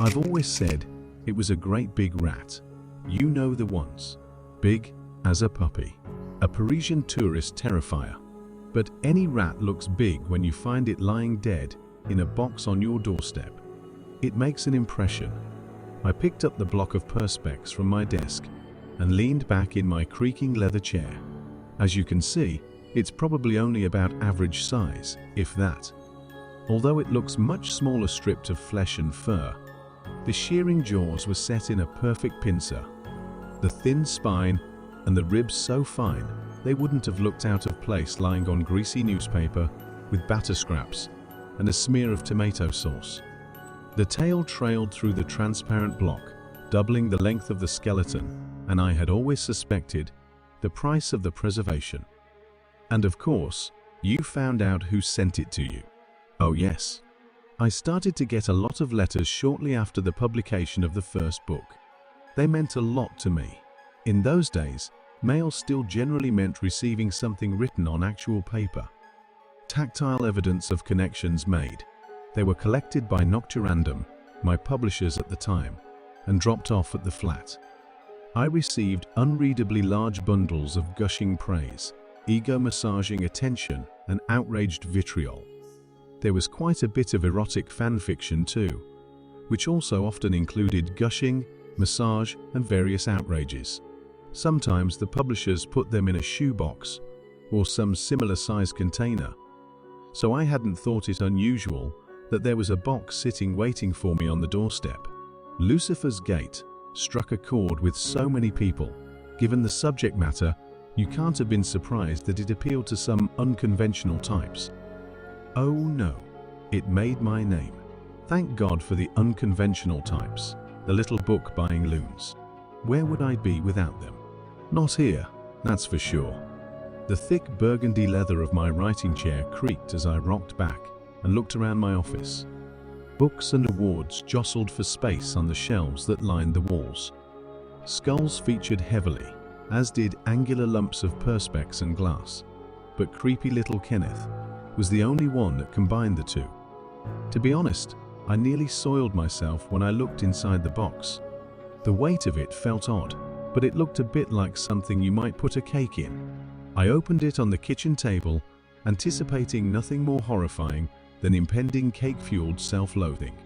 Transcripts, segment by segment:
I've always said it was a great big rat. You know the ones. Big as a puppy. A Parisian tourist terrifier. But any rat looks big when you find it lying dead in a box on your doorstep. It makes an impression. I picked up the block of perspex from my desk and leaned back in my creaking leather chair. As you can see, it's probably only about average size, if that. Although it looks much smaller stripped of flesh and fur, the shearing jaws were set in a perfect pincer. The thin spine and the ribs so fine they wouldn't have looked out of place lying on greasy newspaper with batter scraps and a smear of tomato sauce. The tail trailed through the transparent block, doubling the length of the skeleton, and I had always suspected the price of the preservation. And of course, you found out who sent it to you. Oh yes. I started to get a lot of letters shortly after the publication of the first book. They meant a lot to me. In those days, mail still generally meant receiving something written on actual paper. Tactile evidence of connections made. They were collected by Nocturandum, my publishers at the time, and dropped off at the flat. I received unreadably large bundles of gushing praise, ego-massaging attention, and outraged vitriol. There was quite a bit of erotic fan fiction too, which also often included gushing, massage, and various outrages. Sometimes the publishers put them in a shoebox or some similar size container, so I hadn't thought it unusual that there was a box sitting waiting for me on the doorstep. Lucifer's Gate struck a chord with so many people. Given the subject matter, you can't have been surprised that it appealed to some unconventional types. Oh no, it made my name. Thank God for the unconventional types, the little book-buying loons. Where would I be without them? Not here, that's for sure. The thick burgundy leather of my writing chair creaked as I rocked back and looked around my office. Books and awards jostled for space on the shelves that lined the walls. Skulls featured heavily, as did angular lumps of perspex and glass. But creepy little Kenneth was the only one that combined the two. To be honest, I nearly soiled myself when I looked inside the box. The weight of it felt odd, but it looked a bit like something you might put a cake in. I opened it on the kitchen table, anticipating nothing more horrifying than impending cake-fueled self-loathing.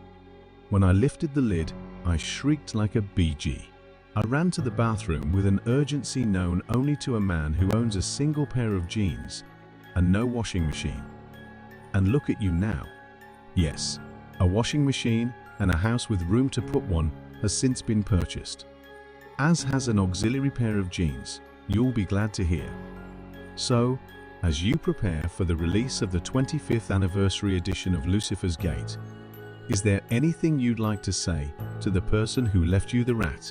When I lifted the lid, I shrieked like a BG. I ran to the bathroom with an urgency known only to a man who owns a single pair of jeans and no washing machine. And look at you now. Yes, a washing machine and a house with room to put one has since been purchased. As has an auxiliary pair of jeans, you'll be glad to hear. So, as you prepare for the release of the 25th anniversary edition of Lucifer's Gate, is there anything you'd like to say to the person who left you the rat?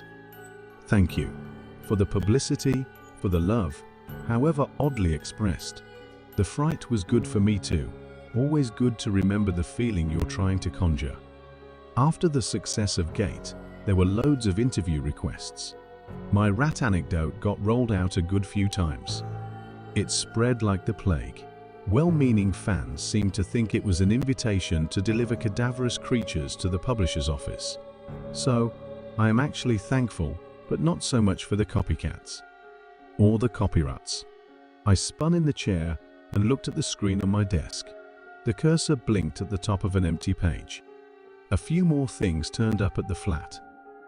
Thank you for the publicity, for the love, however oddly expressed. The fright was good for me too. Always good to remember the feeling you're trying to conjure. After the success of Gate, there were loads of interview requests. My rat anecdote got rolled out a good few times. It spread like the plague. Well-meaning fans seemed to think it was an invitation to deliver cadaverous creatures to the publisher's office. So, I am actually thankful, but not so much for the copycats. Or the copyrights. I spun in the chair and looked at the screen on my desk. The cursor blinked at the top of an empty page. A few more things turned up at the flat.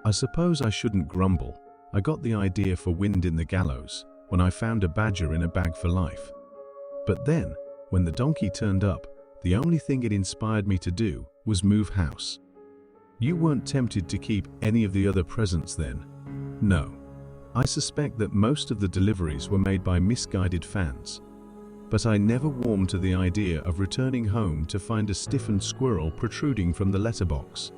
I suppose I shouldn't grumble. I got the idea for Wind in the Gallows when I found a badger in a bag for life. But then, when the donkey turned up, the only thing it inspired me to do was move house. You weren't tempted to keep any of the other presents then? No. I suspect that most of the deliveries were made by misguided fans. But I never warmed to the idea of returning home to find a stiffened squirrel protruding from the letterbox.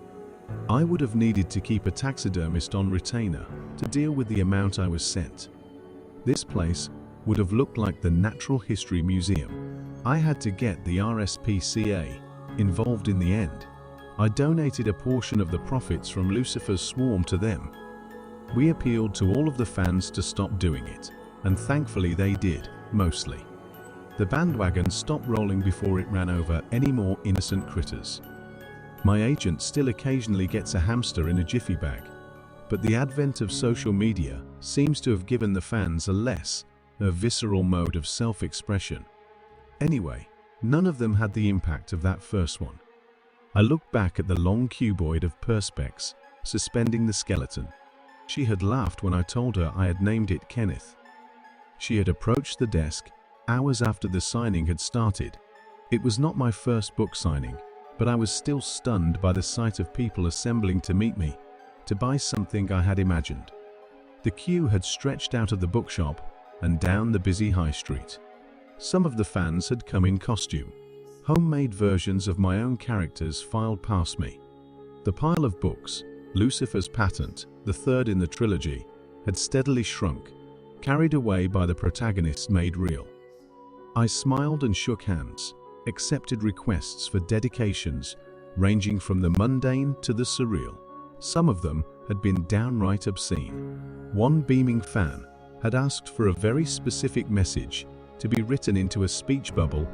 I would have needed to keep a taxidermist on retainer to deal with the amount I was sent. This place would have looked like the Natural History Museum. I had to get the RSPCA involved in the end. I donated a portion of the profits from Lucifer's swarm to them. We appealed to all of the fans to stop doing it, and thankfully they did, mostly. The bandwagon stopped rolling before it ran over any more innocent critters. My agent still occasionally gets a hamster in a jiffy bag, but the advent of social media seems to have given the fans a visceral mode of self-expression. Anyway, none of them had the impact of that first one. I looked back at the long cuboid of perspex suspending the skeleton. She had laughed when I told her I had named it Kenneth. She had approached the desk hours after the signing had started. It was not my first book signing, but I was still stunned by the sight of people assembling to meet me, to buy something I had imagined. The queue had stretched out of the bookshop and down the busy high street. Some of the fans had come in costume. Homemade versions of my own characters filed past me. The pile of books, Lucifer's Patent, the third in the trilogy, had steadily shrunk, carried away by the protagonists made real. I smiled and shook hands, accepted requests for dedications ranging from the mundane to the surreal. Some of them had been downright obscene. One beaming fan had asked for a very specific message to be written into a speech bubble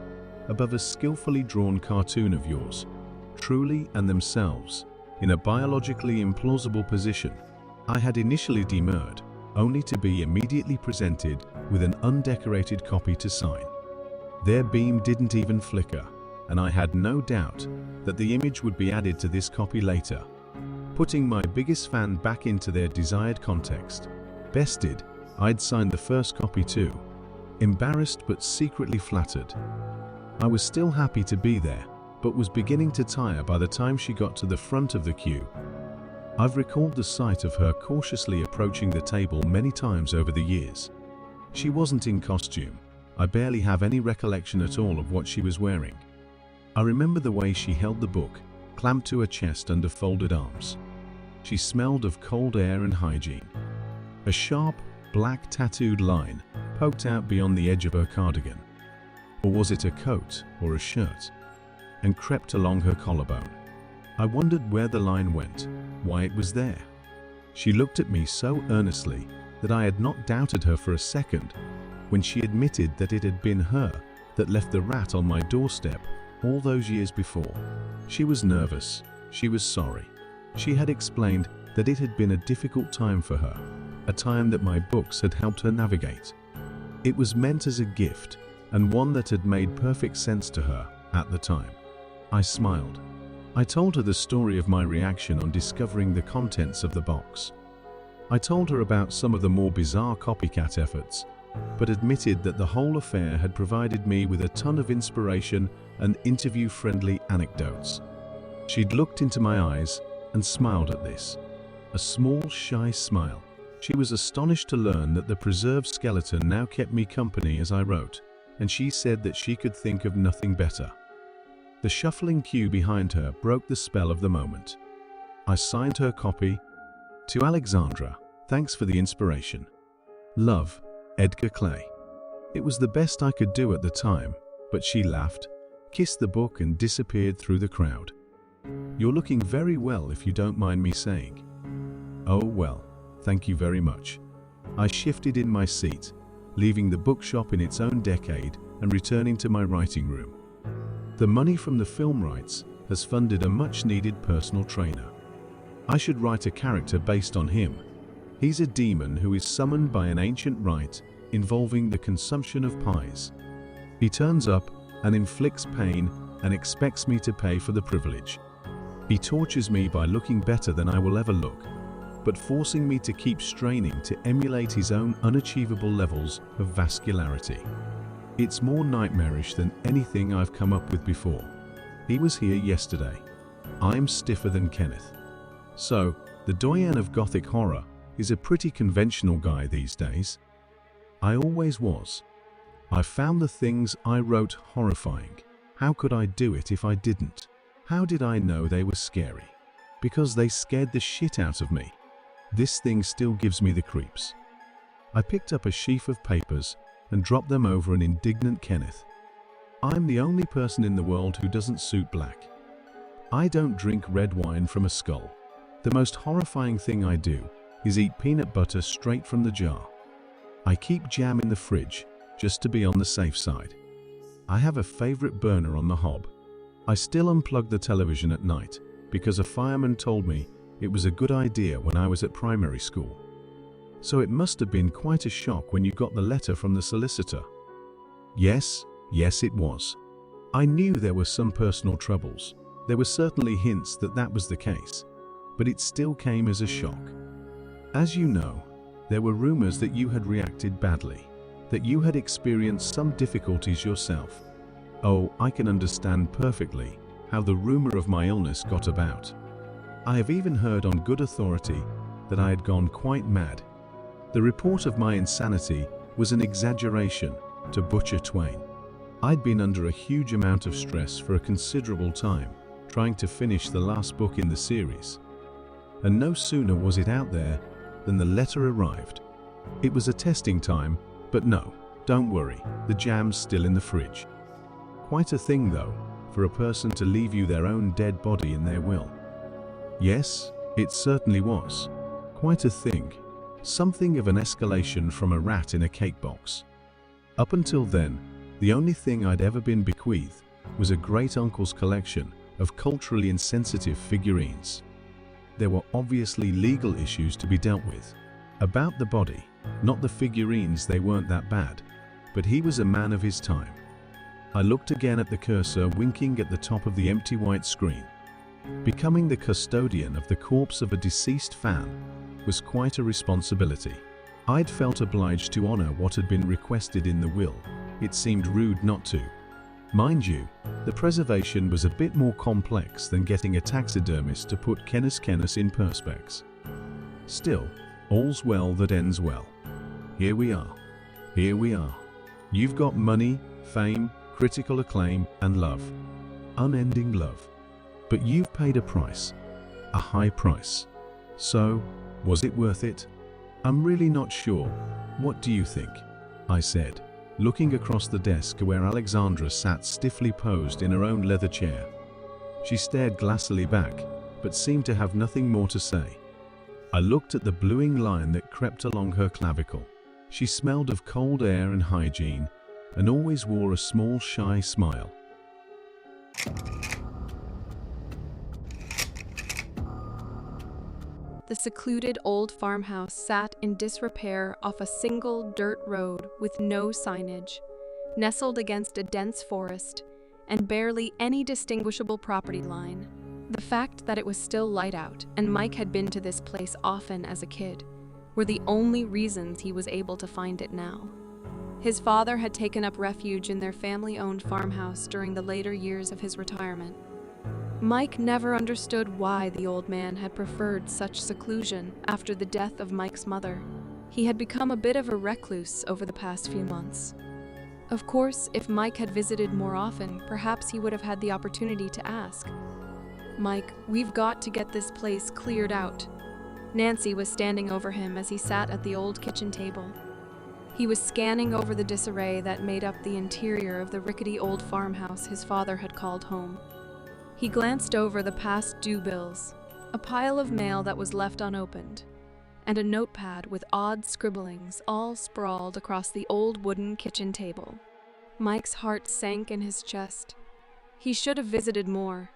above a skillfully drawn cartoon of yours, truly and themselves, in a biologically implausible position. I had initially demurred, only to be immediately presented with an undecorated copy to sign. Their beam didn't even flicker, and I had no doubt that the image would be added to this copy later, putting my biggest fan back into their desired context. Bested, I'd signed the first copy too, embarrassed but secretly flattered. I was still happy to be there, but was beginning to tire by the time she got to the front of the queue. I've recalled the sight of her cautiously approaching the table many times over the years. She wasn't in costume. I barely have any recollection at all of what she was wearing. I remember the way she held the book, clamped to her chest under folded arms. She smelled of cold air and hygiene. A sharp, black tattooed line poked out beyond the edge of her cardigan. Or was it a coat or a shirt? And crept along her collarbone. I wondered where the line went, why it was there. She looked at me so earnestly that I had not doubted her for a second when she admitted that it had been her that left the rat on my doorstep all those years before. She was nervous. She was sorry. She had explained that it had been a difficult time for her, a time that my books had helped her navigate. It was meant as a gift, and one that had made perfect sense to her at the time. I smiled. I told her the story of my reaction on discovering the contents of the box. I told her about some of the more bizarre copycat efforts, but admitted that the whole affair had provided me with a ton of inspiration and interview-friendly anecdotes. She'd looked into my eyes and smiled at this. A small, shy smile. She was astonished to learn that the preserved skeleton now kept me company as I wrote, and she said that she could think of nothing better. The shuffling queue behind her broke the spell of the moment. I signed her copy. To Alexandra, thanks for the inspiration. Love, Edgar Clay. It was the best I could do at the time, but she laughed, kissed the book and disappeared through the crowd. You're looking very well, if you don't mind me saying. Oh well, thank you very much. I shifted in my seat, leaving the bookshop in its own decade and returning to my writing room. The money from the film rights has funded a much-needed personal trainer. I should write a character based on him. He's a demon who is summoned by an ancient rite involving the consumption of pies. He turns up and inflicts pain and expects me to pay for the privilege. He tortures me by looking better than I will ever look, but forcing me to keep straining to emulate his own unachievable levels of vascularity. It's more nightmarish than anything I've come up with before. He was here yesterday. I'm stiffer than Kenneth. So, the doyen of Gothic horror is a pretty conventional guy these days. I always was. I found the things I wrote horrifying. How could I do it if I didn't? How did I know they were scary? Because they scared the shit out of me. This thing still gives me the creeps. I picked up a sheaf of papers and dropped them over an indignant Kenneth. I'm the only person in the world who doesn't suit black. I don't drink red wine from a skull. The most horrifying thing I do is eat peanut butter straight from the jar. I keep jam in the fridge just to be on the safe side. I have a favorite burner on the hob. I still unplug the television at night, because a fireman told me it was a good idea when I was at primary school. So it must have been quite a shock when you got the letter from the solicitor. Yes, it was. I knew there were some personal troubles. There were certainly hints that that was the case, but it still came as a shock. As you know, there were rumors that you had reacted badly, that you had experienced some difficulties yourself. Oh, I can understand perfectly how the rumor of my illness got about. I have even heard on good authority that I had gone quite mad. The report of my insanity was an exaggeration, to butcher twain. I'd been under a huge amount of stress for a considerable time, trying to finish the last book in the series. And no sooner was it out there than the letter arrived. It was a testing time, but no, don't worry, the jam's still in the fridge. Quite a thing though, for a person to leave you their own dead body in their will. Yes, it certainly was. Quite a thing. Something of an escalation from a rat in a cake box. Up until then, the only thing I'd ever been bequeathed was a great-uncle's collection of culturally insensitive figurines. There were obviously legal issues to be dealt with. About the body, not the figurines, they weren't that bad, but he was a man of his time. I looked again at the cursor winking at the top of the empty white screen. Becoming the custodian of the corpse of a deceased fan was quite a responsibility. I'd felt obliged to honor what had been requested in the will. It seemed rude not to. Mind you, the preservation was a bit more complex than getting a taxidermist to put Canis in perspex. Still, all's well that ends well. Here we are. You've got money, fame, critical acclaim, and love. Unending love. But you've paid a price. A high price. So, was it worth it? I'm really not sure. What do you think? I said, looking across the desk where Alexandra sat stiffly posed in her own leather chair. She stared glassily back, but seemed to have nothing more to say. I looked at the bluing line that crept along her clavicle. She smelled of cold air and hygiene, and always wore a small, shy smile. The secluded old farmhouse sat in disrepair off a single dirt road with no signage, nestled against a dense forest, and barely any distinguishable property line. The fact that it was still light out, and Mike had been to this place often as a kid, were the only reasons he was able to find it now. His father had taken up refuge in their family-owned farmhouse during the later years of his retirement. Mike never understood why the old man had preferred such seclusion after the death of Mike's mother. He had become a bit of a recluse over the past few months. Of course, if Mike had visited more often, perhaps he would have had the opportunity to ask. "Mike, we've got to get this place cleared out." Nancy was standing over him as he sat at the old kitchen table. He was scanning over the disarray that made up the interior of the rickety old farmhouse his father had called home. He glanced over the past due bills, a pile of mail that was left unopened, and a notepad with odd scribblings all sprawled across the old wooden kitchen table. Mike's heart sank in his chest. He should have visited more,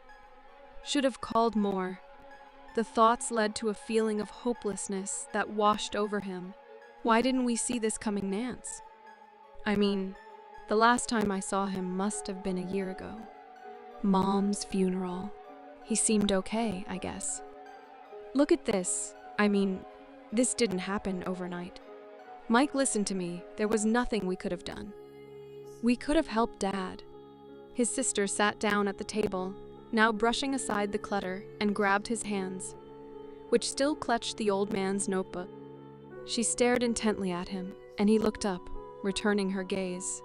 should have called more. The thoughts led to a feeling of hopelessness that washed over him. Why didn't we see this coming, Nance? I mean, the last time I saw him must have been a year ago. Mom's funeral. He seemed okay, I guess. Look at this. I mean, this didn't happen overnight. Mike, listen to me. There was nothing we could have done. We could have helped Dad. His sister sat down at the table, now brushing aside the clutter, and grabbed his hands, which still clutched the old man's notebook. She stared intently at him, and he looked up, returning her gaze.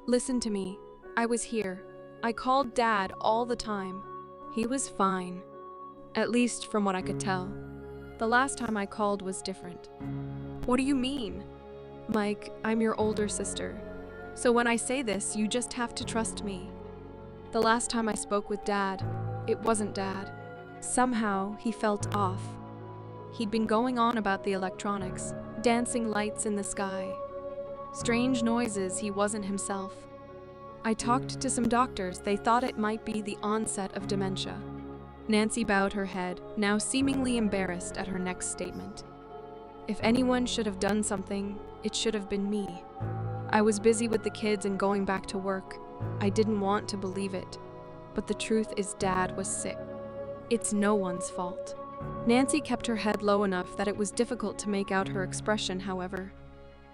Listen to me. I was here. I called Dad all the time. He was fine. At least from what I could tell. The last time I called was different. What do you mean? Mike, I'm your older sister. So when I say this, you just have to trust me. The last time I spoke with Dad, it wasn't Dad. Somehow, he felt off. He'd been going on about the electronics, dancing lights in the sky. Strange noises, he wasn't himself. I talked to some doctors. They thought it might be the onset of dementia. Nancy bowed her head, now seemingly embarrassed at her next statement. If anyone should have done something, it should have been me. I was busy with the kids and going back to work. I didn't want to believe it. But the truth is Dad was sick. It's no one's fault. Nancy kept her head low enough that it was difficult to make out her expression, however.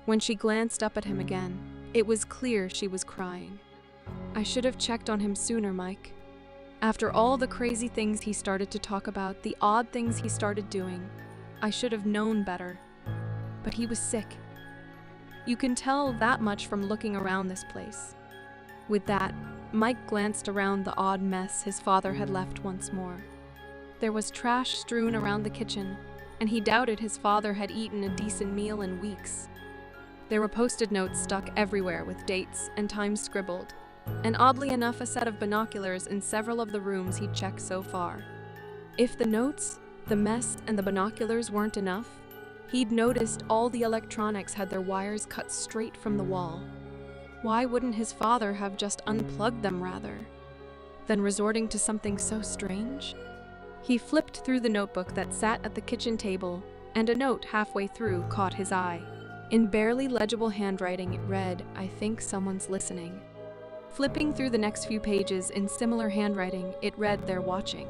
When she glanced up at him again, it was clear she was crying. I should have checked on him sooner, Mike. After all the crazy things he started to talk about, the odd things he started doing, I should have known better. But he was sick. You can tell that much from looking around this place. With that, Mike glanced around the odd mess his father had left once more. There was trash strewn around the kitchen, and he doubted his father had eaten a decent meal in weeks. There were post-it notes stuck everywhere with dates and times scribbled, and oddly enough a set of binoculars in several of the rooms he'd checked so far. If the notes, the mess, and the binoculars weren't enough, he'd noticed all the electronics had their wires cut straight from the wall. Why wouldn't his father have just unplugged them rather than resorting to something so strange? He flipped through the notebook that sat at the kitchen table, and a note halfway through caught his eye. In barely legible handwriting it read, "I think someone's listening." Flipping through the next few pages in similar handwriting, it read, "They're watching."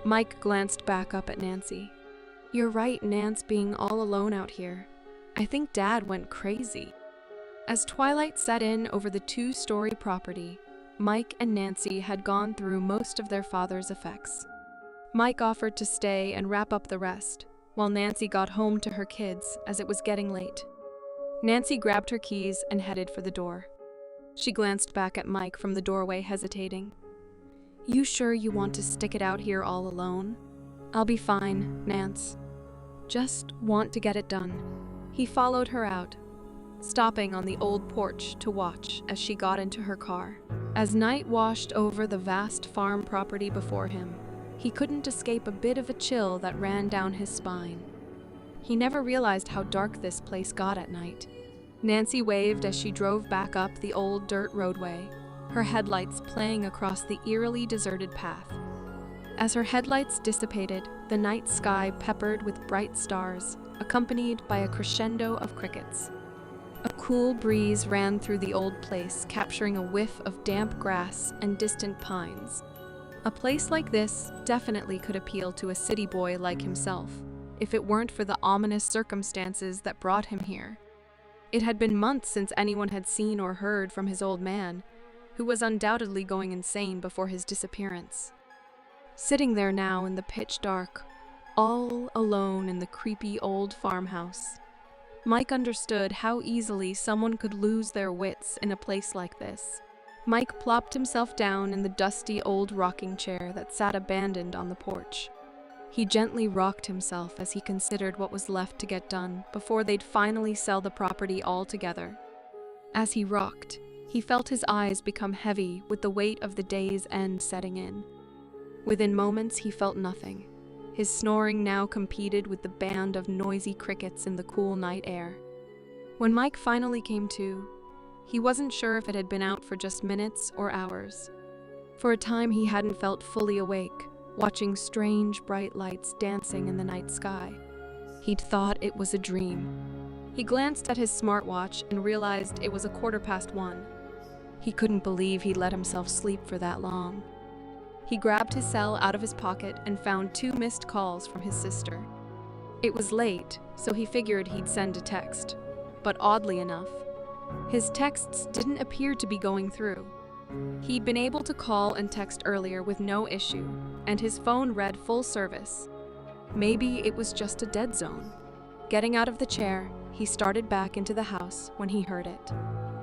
Mike glanced back up at Nancy. "You're right, Nance, being all alone out here. I think Dad went crazy." As twilight set in over the two-story property, Mike and Nancy had gone through most of their father's effects. Mike offered to stay and wrap up the rest, while Nancy got home to her kids as it was getting late. Nancy grabbed her keys and headed for the door. She glanced back at Mike from the doorway, hesitating. "You sure you want to stick it out here all alone?" "I'll be fine, Nance. Just want to get it done." He followed her out, stopping on the old porch to watch as she got into her car. As night washed over the vast farm property before him, he couldn't escape a bit of a chill that ran down his spine. He never realized how dark this place got at night. Nancy waved as she drove back up the old dirt roadway, her headlights playing across the eerily deserted path. As her headlights dissipated, the night sky peppered with bright stars, accompanied by a crescendo of crickets. A cool breeze ran through the old place, capturing a whiff of damp grass and distant pines. A place like this definitely could appeal to a city boy like himself, if it weren't for the ominous circumstances that brought him here. It had been months since anyone had seen or heard from his old man, who was undoubtedly going insane before his disappearance. Sitting there now in the pitch dark, all alone in the creepy old farmhouse, Mike understood how easily someone could lose their wits in a place like this. Mike plopped himself down in the dusty old rocking chair that sat abandoned on the porch. He gently rocked himself as he considered what was left to get done before they'd finally sell the property altogether. As he rocked, he felt his eyes become heavy with the weight of the day's end setting in. Within moments, he felt nothing. His snoring now competed with the band of noisy crickets in the cool night air. When Mike finally came to, he wasn't sure if it had been out for just minutes or hours. For a time, he hadn't felt fully awake, watching strange bright lights dancing in the night sky. He'd thought it was a dream. He glanced at his smartwatch and realized it was 1:15. He couldn't believe he'd let himself sleep for that long. He grabbed his cell out of his pocket and found 2 missed calls from his sister. It was late, so he figured he'd send a text. But oddly enough, his texts didn't appear to be going through. He'd been able to call and text earlier with no issue, and his phone read full service. Maybe it was just a dead zone. Getting out of the chair, he started back into the house when he heard it.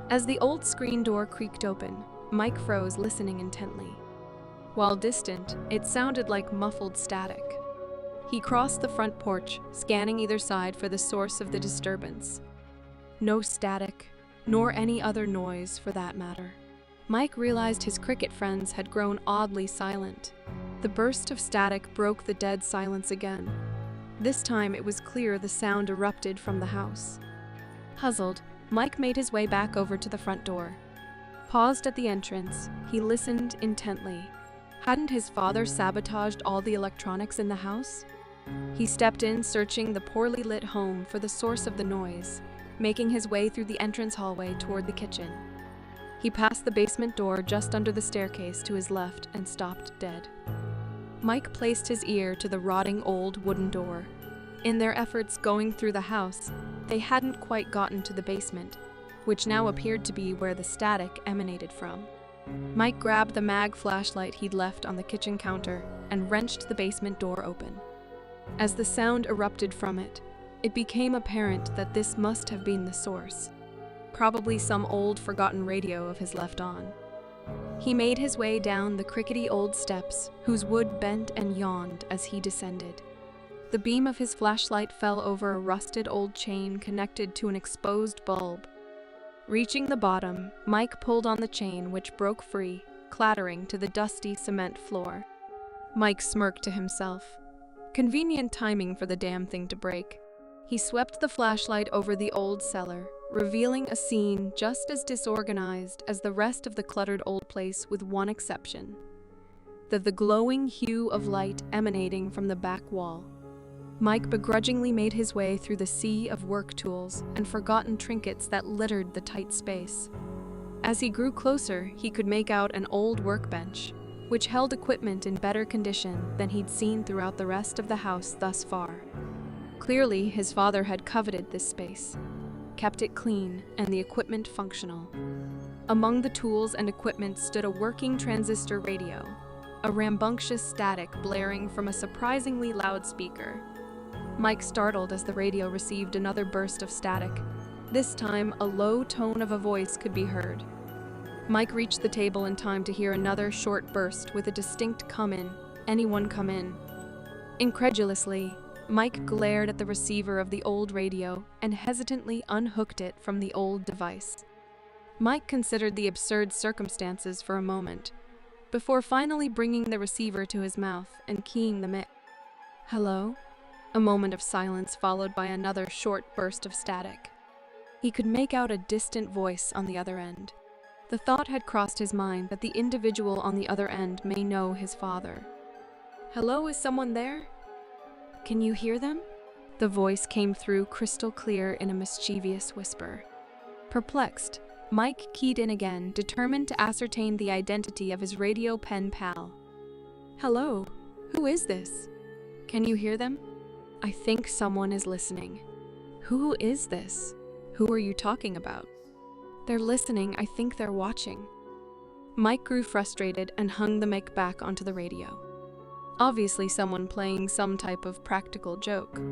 As the old screen door creaked open, Mike froze, listening intently. While distant, it sounded like muffled static. He crossed the front porch, scanning either side for the source of the disturbance. No static, nor any other noise for that matter. Mike realized his cricket friends had grown oddly silent. The burst of static broke the dead silence again. This time it was clear the sound erupted from the house. Puzzled, Mike made his way back over to the front door. Paused at the entrance, he listened intently. Hadn't his father sabotaged all the electronics in the house? He stepped in, searching the poorly lit home for the source of the noise, making his way through the entrance hallway toward the kitchen. He passed the basement door just under the staircase to his left and stopped dead. Mike placed his ear to the rotting old wooden door. In their efforts going through the house, they hadn't quite gotten to the basement, which now appeared to be where the static emanated from. Mike grabbed the mag flashlight he'd left on the kitchen counter and wrenched the basement door open. As the sound erupted from it, it became apparent that this must have been the source. Probably some old forgotten radio of his left on. He made his way down the crickety old steps, whose wood bent and yawned as he descended. The beam of his flashlight fell over a rusted old chain connected to an exposed bulb. Reaching the bottom, Mike pulled on the chain, which broke free, clattering to the dusty cement floor. Mike smirked to himself. Convenient timing for the damn thing to break. He swept the flashlight over the old cellar, revealing a scene just as disorganized as the rest of the cluttered old place, with one exception: the glowing hue of light emanating from the back wall. Mike begrudgingly made his way through the sea of work tools and forgotten trinkets that littered the tight space. As he grew closer, he could make out an old workbench, which held equipment in better condition than he'd seen throughout the rest of the house thus far. Clearly, his father had coveted this space, kept it clean, and the equipment functional. Among the tools and equipment stood a working transistor radio, a rambunctious static blaring from a surprisingly loud speaker. Mike startled as the radio received another burst of static. This time, a low tone of a voice could be heard. Mike reached the table in time to hear another short burst with a distinct "Come in, anyone come in." Incredulously, Mike glared at the receiver of the old radio and hesitantly unhooked it from the old device. Mike considered the absurd circumstances for a moment, before finally bringing the receiver to his mouth and keying the mix. "Hello?" A moment of silence followed by another short burst of static. He could make out a distant voice on the other end. The thought had crossed his mind that the individual on the other end may know his father. "Hello, is someone there? Can you hear them?" The voice came through crystal clear in a mischievous whisper. Perplexed, Mike keyed in again, determined to ascertain the identity of his radio pen pal. "Hello, who is this? Can you hear them? I think someone is listening." "Who is this? Who are you talking about?" "They're listening, I think they're watching." Mike grew frustrated and hung the mic back onto the radio. Obviously someone playing some type of practical joke.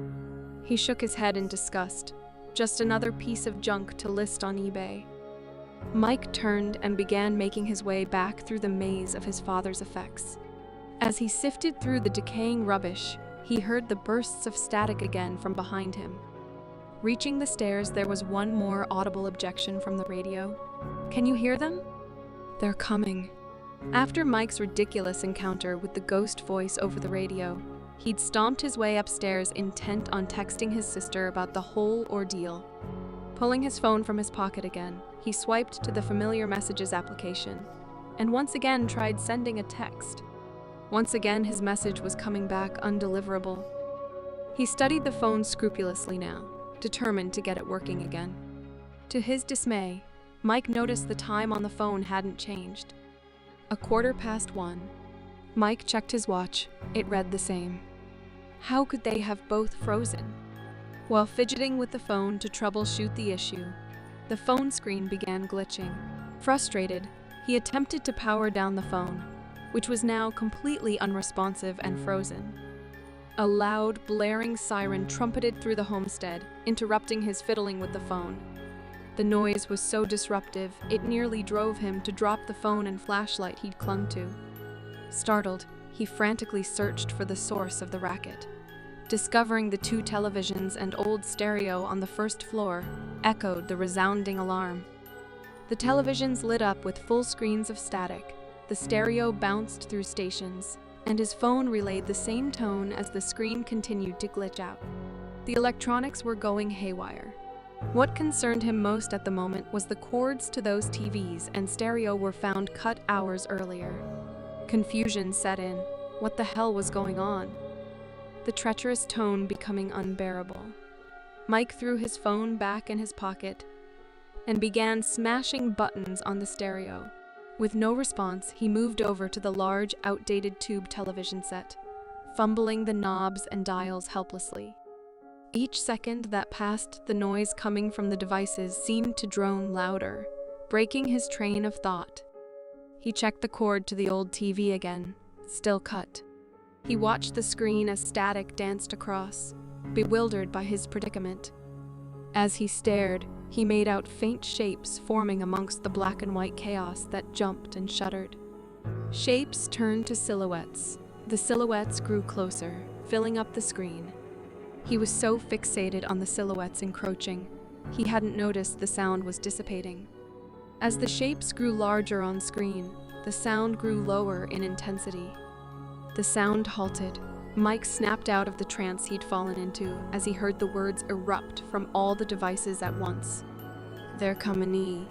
He shook his head in disgust. Just another piece of junk to list on eBay. Mike turned and began making his way back through the maze of his father's effects. As he sifted through the decaying rubbish, he heard the bursts of static again from behind him. Reaching the stairs, there was one more audible objection from the radio. "Can you hear them?" "They're coming." After Mike's ridiculous encounter with the ghost voice over the radio, he'd stomped his way upstairs, intent on texting his sister about the whole ordeal. Pulling his phone from his pocket again, he swiped to the familiar messages application, and once again tried sending a text. Once again, his message was coming back undeliverable. He studied the phone scrupulously now, determined to get it working again. To his dismay, Mike noticed the time on the phone hadn't changed. 1:15. Mike checked his watch. It read the same. How could they have both frozen? While fidgeting with the phone to troubleshoot the issue, the phone screen began glitching. Frustrated, he attempted to power down the phone, which was now completely unresponsive and frozen. A loud, blaring siren trumpeted through the homestead, interrupting his fiddling with the phone. The noise was so disruptive, it nearly drove him to drop the phone and flashlight he'd clung to. Startled, he frantically searched for the source of the racket. Discovering the 2 televisions and old stereo on the first floor echoed the resounding alarm. The televisions lit up with full screens of static, the stereo bounced through stations, and his phone relayed the same tone as the screen continued to glitch out. The electronics were going haywire. What concerned him most at the moment was the cords to those TVs and stereo were found cut hours earlier. Confusion set in. What the hell was going on? The treacherous tone becoming unbearable. Mike threw his phone back in his pocket and began smashing buttons on the stereo. With no response, he moved over to the large, outdated tube television set, fumbling the knobs and dials helplessly. Each second that passed, the noise coming from the devices seemed to drone louder, breaking his train of thought. He checked the cord to the old TV again, still cut. He watched the screen as static danced across, bewildered by his predicament. As he stared, he made out faint shapes forming amongst the black and white chaos that jumped and shuddered. Shapes turned to silhouettes. The silhouettes grew closer, filling up the screen. He was so fixated on the silhouettes encroaching, he hadn't noticed the sound was dissipating. As the shapes grew larger on screen, the sound grew lower in intensity. The sound halted. Mike snapped out of the trance he'd fallen into as he heard the words erupt from all the devices at once. "They're coming."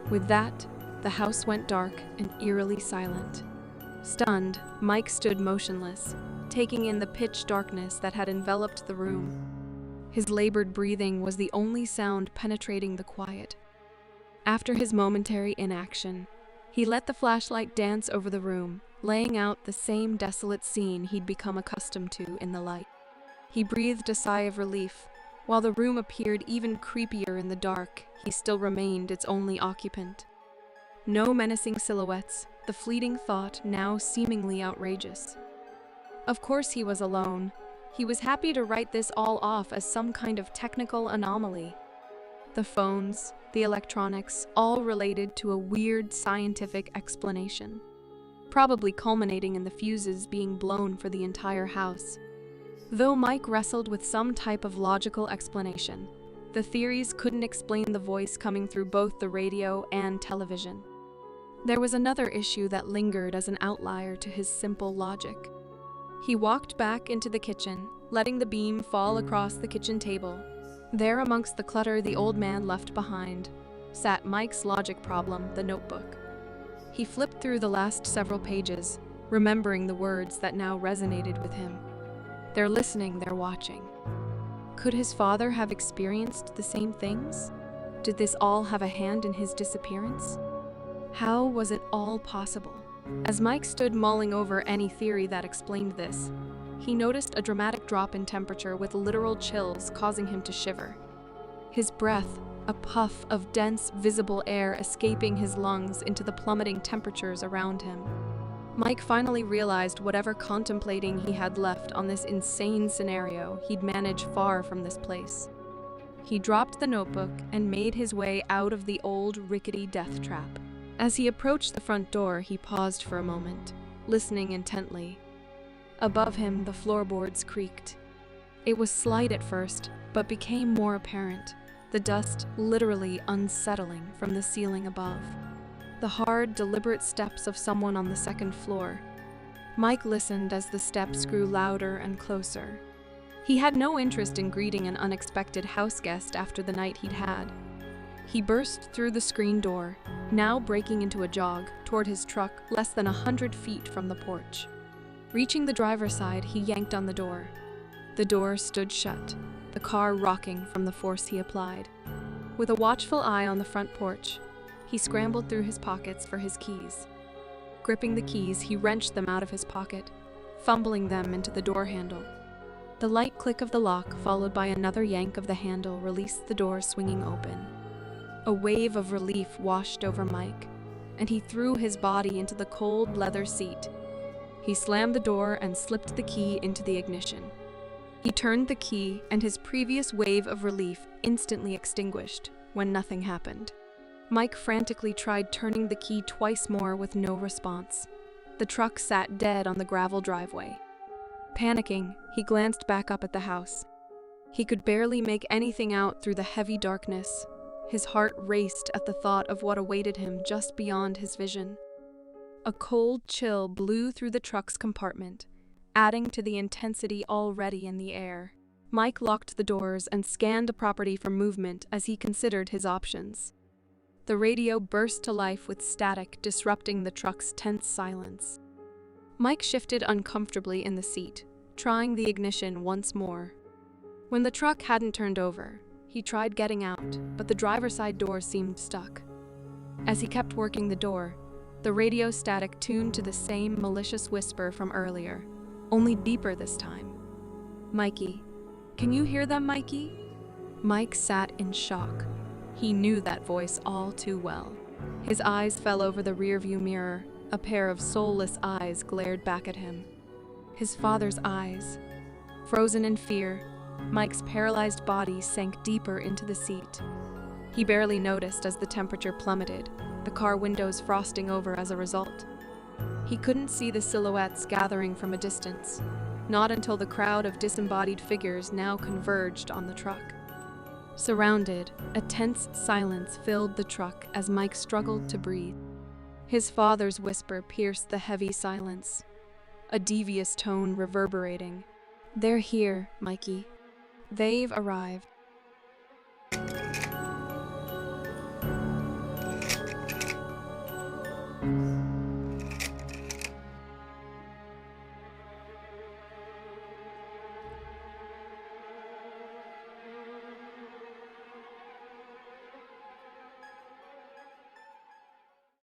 With that, the house went dark and eerily silent. Stunned, Mike stood motionless, taking in the pitch darkness that had enveloped the room. His labored breathing was the only sound penetrating the quiet. After his momentary inaction, he let the flashlight dance over the room, laying out the same desolate scene he'd become accustomed to in the light. He breathed a sigh of relief. While the room appeared even creepier in the dark, he still remained its only occupant. No menacing silhouettes, the fleeting thought now seemingly outrageous. Of course he was alone. He was happy to write this all off as some kind of technical anomaly. The phones, the electronics, all related to a weird scientific explanation, probably culminating in the fuses being blown for the entire house. Though Mike wrestled with some type of logical explanation, the theories couldn't explain the voice coming through both the radio and television. There was another issue that lingered as an outlier to his simple logic. He walked back into the kitchen, letting the beam fall across the kitchen table. There, amongst the clutter the old man left behind, sat Mike's logic problem, the notebook. He flipped through the last several pages, remembering the words that now resonated with him. They're listening, they're watching. Could his father have experienced the same things? Did this all have a hand in his disappearance? How was it all possible? As Mike stood mulling over any theory that explained this, he noticed a dramatic drop in temperature with literal chills causing him to shiver. His breath, a puff of dense, visible air escaping his lungs into the plummeting temperatures around him. Mike finally realized whatever contemplating he had left on this insane scenario, he'd manage far from this place. He dropped the notebook and made his way out of the old, rickety death trap. As he approached the front door, he paused for a moment, listening intently. Above him, the floorboards creaked. It was slight at first, but became more apparent, the dust literally unsettling from the ceiling above. The hard, deliberate steps of someone on the second floor. Mike listened as the steps grew louder and closer. He had no interest in greeting an unexpected house guest after the night he'd had. He burst through the screen door, now breaking into a jog toward his truck less than 100 feet from the porch. Reaching the driver's side, he yanked on the door. The door stood shut, the car rocking from the force he applied. With a watchful eye on the front porch, he scrambled through his pockets for his keys. Gripping the keys, he wrenched them out of his pocket, fumbling them into the door handle. The light click of the lock, followed by another yank of the handle, released the door swinging open. A wave of relief washed over Mike, and he threw his body into the cold leather seat. He slammed the door and slipped the key into the ignition. He turned the key, and his previous wave of relief instantly extinguished when nothing happened. Mike frantically tried turning the key twice more with no response. The truck sat dead on the gravel driveway. Panicking, he glanced back up at the house. He could barely make anything out through the heavy darkness. His heart raced at the thought of what awaited him just beyond his vision. A cold chill blew through the truck's compartment, adding to the intensity already in the air. Mike locked the doors and scanned the property for movement as he considered his options. The radio burst to life with static, disrupting the truck's tense silence. Mike shifted uncomfortably in the seat, trying the ignition once more. When the truck hadn't turned over, he tried getting out, but the driver's side door seemed stuck. As he kept working the door, the radio static tuned to the same malicious whisper from earlier, only deeper this time. "Mikey, can you hear them, Mikey?" Mike sat in shock. He knew that voice all too well. His eyes fell over the rearview mirror. A pair of soulless eyes glared back at him. His father's eyes. Frozen in fear, Mike's paralyzed body sank deeper into the seat. He barely noticed as the temperature plummeted, the car windows frosting over as a result. He couldn't see the silhouettes gathering from a distance, not until the crowd of disembodied figures now converged on the truck. Surrounded, a tense silence filled the truck as Mike struggled to breathe. His father's whisper pierced the heavy silence, a devious tone reverberating. "They're here, Mikey. They've arrived."